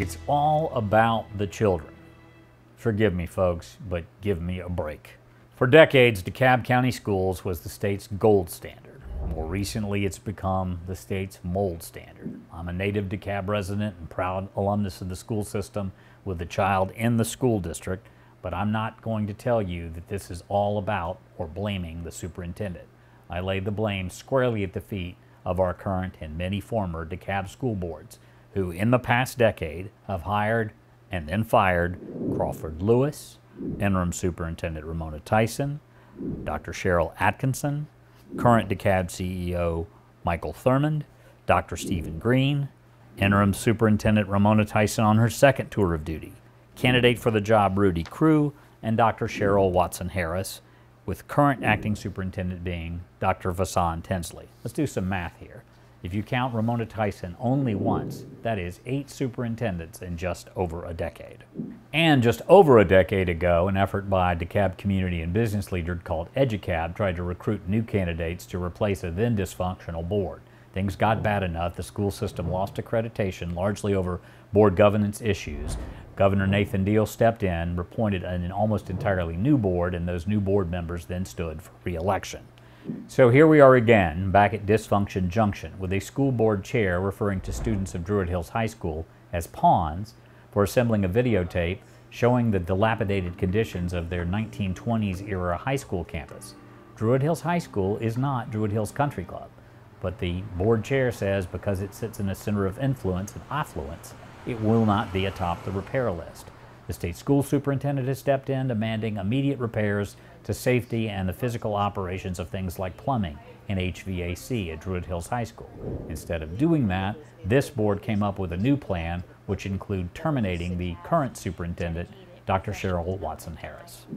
It's all about the children. Forgive me, folks, but give me a break. For decades, DeKalb County Schools was the state's gold standard. More recently, it's become the state's mold standard. I'm a native DeKalb resident and proud alumnus of the school system with a child in the school district, but I'm not going to tell you that this is all about or blaming the superintendent. I lay the blame squarely at the feet of our current and many former DeKalb school boards, who in the past decade have hired and then fired Crawford Lewis, Interim Superintendent Ramona Tyson, Dr. Cheryl Atkinson, current DeKalb CEO Michael Thurmond, Dr. Stephen Green, Interim Superintendent Ramona Tyson on her second tour of duty, candidate for the job Rudy Crew, and Dr. Cheryl Watson-Harris, with current acting superintendent being Dr. Vasan Tinsley. Let's do some math here. If you count Ramona Tyson only once, that is 8 superintendents in just over a decade. And just over a decade ago, an effort by DeKalb community and business leader called EduCab tried to recruit new candidates to replace a then dysfunctional board. Things got bad enough, the school system lost accreditation, largely over board governance issues. Governor Nathan Deal stepped in, appointed an almost entirely new board, and those new board members then stood for re-election. So here we are again, back at Dysfunction Junction, with a school board chair referring to students of Druid Hills High School as pawns for assembling a videotape showing the dilapidated conditions of their 1920s era high school campus. Druid Hills High School is not Druid Hills Country Club, but the board chair says because it sits in a center of influence and affluence, it will not be atop the repair list. The state school superintendent has stepped in, demanding immediate repairs to safety and the physical operations of things like plumbing and HVAC at Druid Hills High School. Instead of doing that, this board came up with a new plan, which include terminating the current superintendent, Dr. Cheryl Watson-Harris.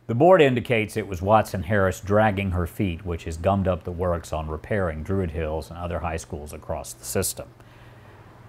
The board indicates it was Watson-Harris dragging her feet, which has gummed up the works on repairing Druid Hills and other high schools across the system.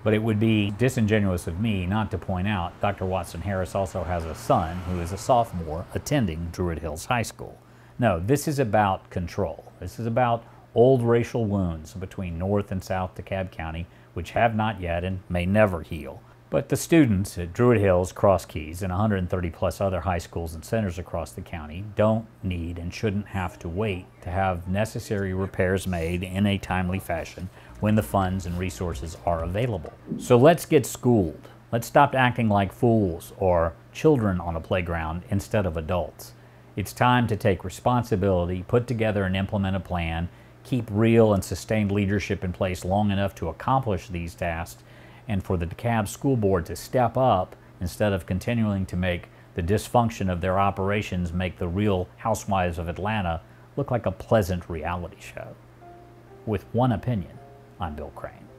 But it would be disingenuous of me not to point out Dr. Watson-Harris also has a son who is a sophomore attending Druid Hills High School. No, this is about control. This is about old racial wounds between North and South DeKalb County, which have not yet and may never heal. But the students at Druid Hills, Cross Keys, and 130 plus other high schools and centers across the county don't need and shouldn't have to wait to have necessary repairs made in a timely fashion when the funds and resources are available. So let's get schooled. Let's stop acting like fools or children on a playground instead of adults. It's time to take responsibility, put together and implement a plan, keep real and sustained leadership in place long enough to accomplish these tasks, and for the DeKalb School Board to step up instead of continuing to make the dysfunction of their operations make the Real Housewives of Atlanta look like a pleasant reality show. With one opinion, I'm Bill Crane.